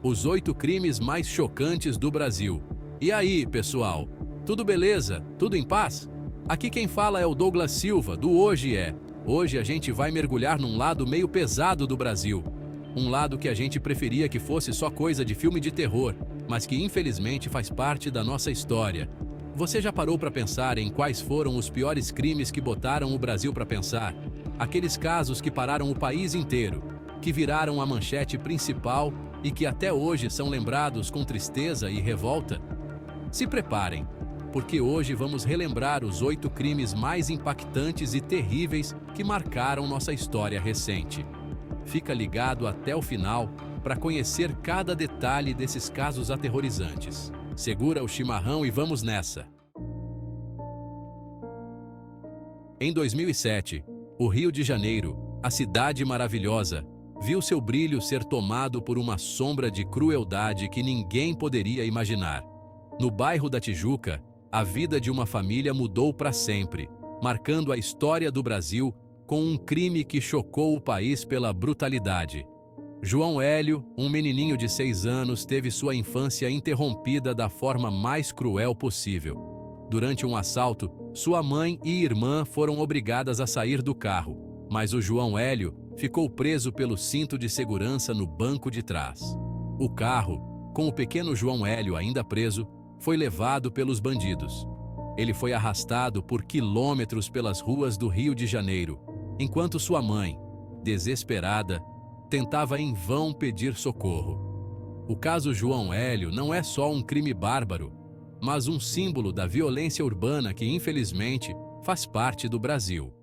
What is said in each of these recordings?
Os 8 crimes mais chocantes do Brasil. E aí, pessoal? Tudo beleza? Tudo em paz? Aqui quem fala é o Douglas Silva, do Hoje É. Hoje a gente vai mergulhar num lado meio pesado do Brasil. Um lado que a gente preferia que fosse só coisa de filme de terror, mas que infelizmente faz parte da nossa história. Você já parou para pensar em quais foram os piores crimes que botaram o Brasil para pensar? Aqueles casos que pararam o país inteiro, que viraram a manchete principal e que até hoje são lembrados com tristeza e revolta? Se preparem, porque hoje vamos relembrar os 8 crimes mais impactantes e terríveis que marcaram nossa história recente. Fica ligado até o final para conhecer cada detalhe desses casos aterrorizantes. Segura o chimarrão e vamos nessa! Em 2007, o Rio de Janeiro, a cidade maravilhosa, viu seu brilho ser tomado por uma sombra de crueldade que ninguém poderia imaginar. No bairro da Tijuca, a vida de uma família mudou para sempre, marcando a história do Brasil com um crime que chocou o país pela brutalidade. João Hélio, um menininho de 6 anos, teve sua infância interrompida da forma mais cruel possível. Durante um assalto, sua mãe e irmã foram obrigadas a sair do carro, mas o João Hélio ficou preso pelo cinto de segurança no banco de trás. O carro, com o pequeno João Hélio ainda preso, foi levado pelos bandidos. Ele foi arrastado por quilômetros pelas ruas do Rio de Janeiro, enquanto sua mãe, desesperada, tentava em vão pedir socorro. O caso João Hélio não é só um crime bárbaro, mas um símbolo da violência urbana que, infelizmente, faz parte do Brasil.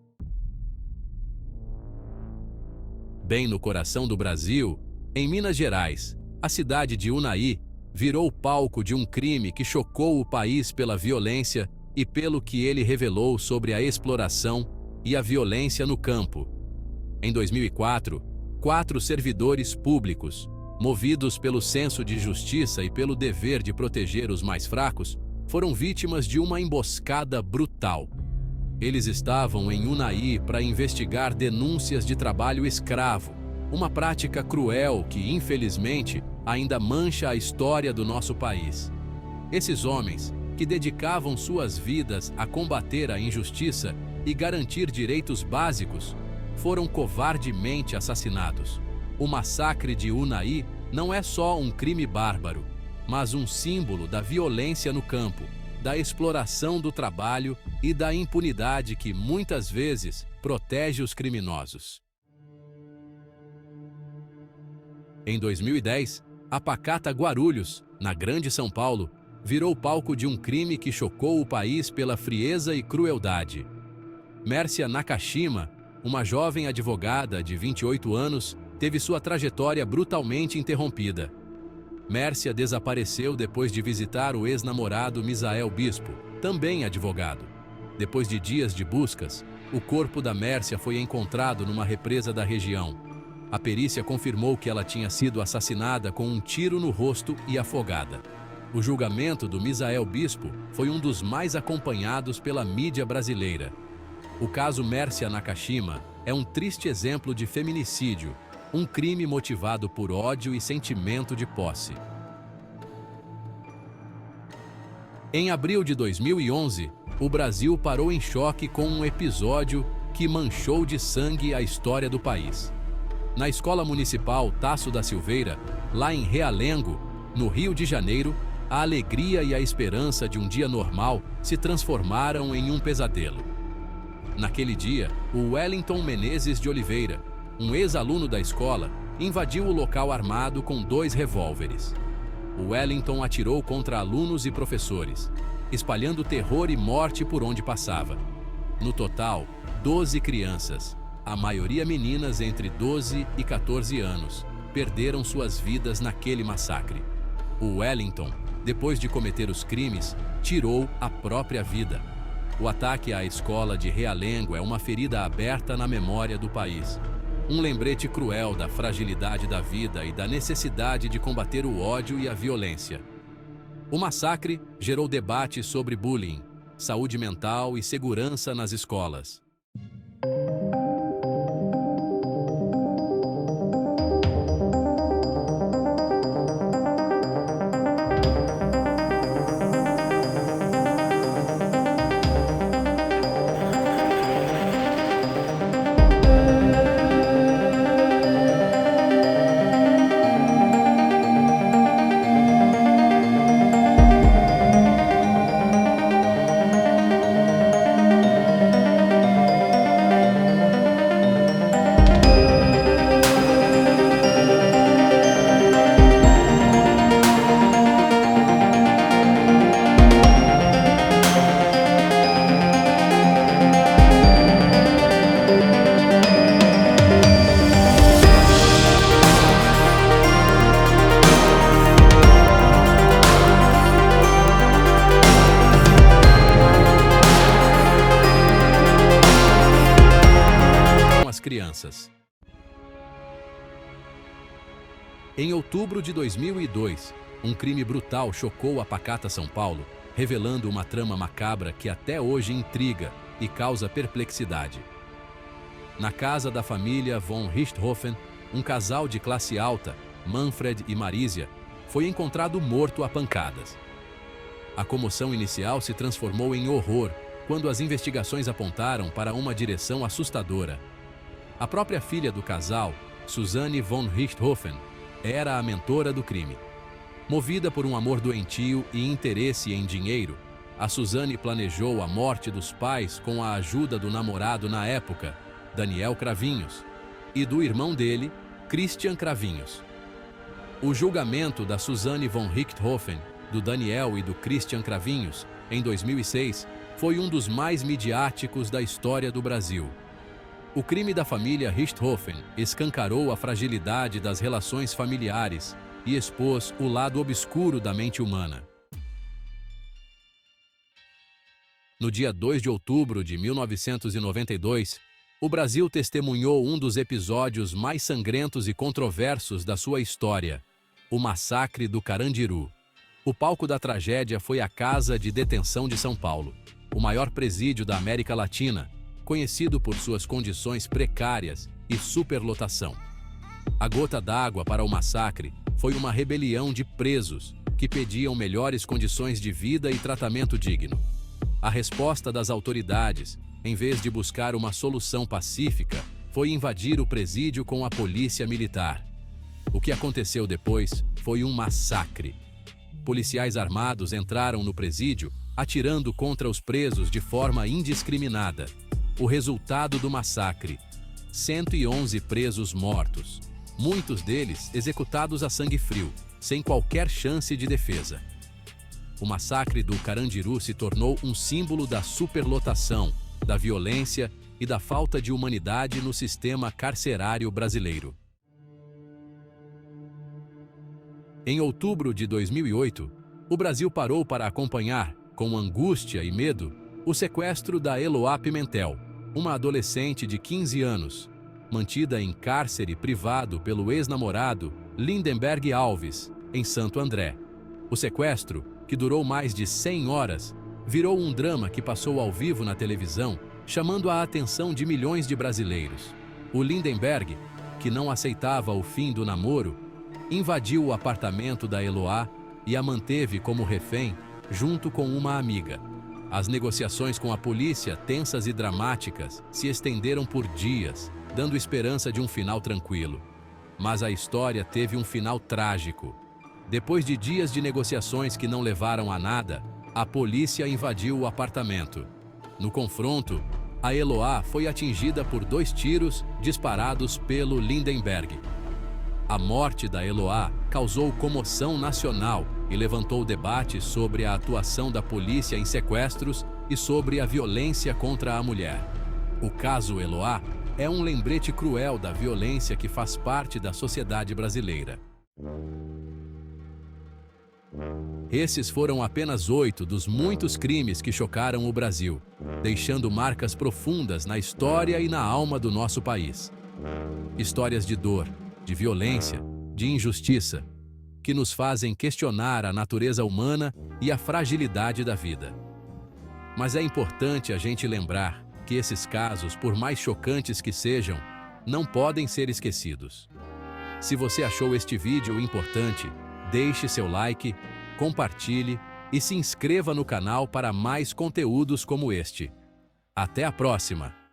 Bem no coração do Brasil, em Minas Gerais, a cidade de Unai virou palco de um crime que chocou o país pela violência e pelo que ele revelou sobre a exploração e a violência no campo. Em 2004, 4 servidores públicos, movidos pelo senso de justiça e pelo dever de proteger os mais fracos, foram vítimas de uma emboscada brutal. Eles estavam em Unai para investigar denúncias de trabalho escravo, uma prática cruel que, infelizmente, ainda mancha a história do nosso país. Esses homens, que dedicavam suas vidas a combater a injustiça e garantir direitos básicos, foram covardemente assassinados. O massacre de Unai não é só um crime bárbaro, mas um símbolo da violência no campo, da exploração do trabalho e da impunidade que muitas vezes protege os criminosos. Em 2010, a pacata Guarulhos, na Grande São Paulo, virou palco de um crime que chocou o país pela frieza e crueldade. Mércia Nakashima, uma jovem advogada de 28 anos, teve sua trajetória brutalmente interrompida. Mércia desapareceu depois de visitar o ex-namorado Misael Bispo, também advogado. Depois de dias de buscas, o corpo da Mércia foi encontrado numa represa da região. A perícia confirmou que ela tinha sido assassinada com um tiro no rosto e afogada. O julgamento do Misael Bispo foi um dos mais acompanhados pela mídia brasileira. O caso Mércia Nakashima é um triste exemplo de feminicídio, um crime motivado por ódio e sentimento de posse. Em abril de 2011, o Brasil parou em choque com um episódio que manchou de sangue a história do país. Na Escola Municipal Tasso da Silveira, lá em Realengo, no Rio de Janeiro, a alegria e a esperança de um dia normal se transformaram em um pesadelo. Naquele dia, o Wellington Menezes de Oliveira, um ex-aluno da escola, invadiu o local armado com 2 revólveres. O Wellington atirou contra alunos e professores, espalhando terror e morte por onde passava. No total, 12 crianças, a maioria meninas entre 12 e 14 anos, perderam suas vidas naquele massacre. O Wellington, depois de cometer os crimes, tirou a própria vida. O ataque à escola de Realengo é uma ferida aberta na memória do país. Um lembrete cruel da fragilidade da vida e da necessidade de combater o ódio e a violência. O massacre gerou debate sobre bullying, saúde mental e segurança nas escolas. Em outubro de 2002, um crime brutal chocou a pacata São Paulo, revelando uma trama macabra que até hoje intriga e causa perplexidade. Na casa da família von Richthofen, um casal de classe alta, Manfred e Marisia, foi encontrado morto a pancadas. A comoção inicial se transformou em horror quando as investigações apontaram para uma direção assustadora. A própria filha do casal, Susanne von Richthofen, era a mentora do crime. Movida por um amor doentio e interesse em dinheiro, a Susanne planejou a morte dos pais com a ajuda do namorado na época, Daniel Cravinhos, e do irmão dele, Christian Cravinhos. O julgamento da Susanne von Richthofen, do Daniel e do Christian Cravinhos, em 2006, foi um dos mais midiáticos da história do Brasil. O crime da família Richthofen escancarou a fragilidade das relações familiares e expôs o lado obscuro da mente humana. No dia 2 de outubro de 1992, o Brasil testemunhou um dos episódios mais sangrentos e controversos da sua história, o Massacre do Carandiru. O palco da tragédia foi a Casa de Detenção de São Paulo, o maior presídio da América Latina, conhecido por suas condições precárias e superlotação. A gota d'água para o massacre foi uma rebelião de presos que pediam melhores condições de vida e tratamento digno. A resposta das autoridades, em vez de buscar uma solução pacífica, foi invadir o presídio com a polícia militar. O que aconteceu depois foi um massacre. Policiais armados entraram no presídio, atirando contra os presos de forma indiscriminada. O resultado do massacre: 111 presos mortos, muitos deles executados a sangue frio, sem qualquer chance de defesa. O massacre do Carandiru se tornou um símbolo da superlotação, da violência e da falta de humanidade no sistema carcerário brasileiro. Em outubro de 2008, o Brasil parou para acompanhar, com angústia e medo, o sequestro da Eloá Pimentel, uma adolescente de 15 anos, mantida em cárcere privado pelo ex-namorado Lindenberg Alves, em Santo André. O sequestro, que durou mais de 100 horas, virou um drama que passou ao vivo na televisão, chamando a atenção de milhões de brasileiros. O Lindenberg, que não aceitava o fim do namoro, invadiu o apartamento da Eloá e a manteve como refém, junto com uma amiga. As negociações com a polícia, tensas e dramáticas, se estenderam por dias, dando esperança de um final tranquilo. Mas a história teve um final trágico. Depois de dias de negociações que não levaram a nada, a polícia invadiu o apartamento. No confronto, a Eloá foi atingida por 2 tiros disparados pelo Lindenberg. A morte da Eloá causou comoção nacional e levantou debate sobre a atuação da polícia em sequestros e sobre a violência contra a mulher. O caso Eloá é um lembrete cruel da violência que faz parte da sociedade brasileira. Esses foram apenas 8 dos muitos crimes que chocaram o Brasil, deixando marcas profundas na história e na alma do nosso país. Histórias de dor, de violência, de injustiça, que nos fazem questionar a natureza humana e a fragilidade da vida. Mas é importante a gente lembrar que esses casos, por mais chocantes que sejam, não podem ser esquecidos. Se você achou este vídeo importante, deixe seu like, compartilhe e se inscreva no canal para mais conteúdos como este. Até a próxima!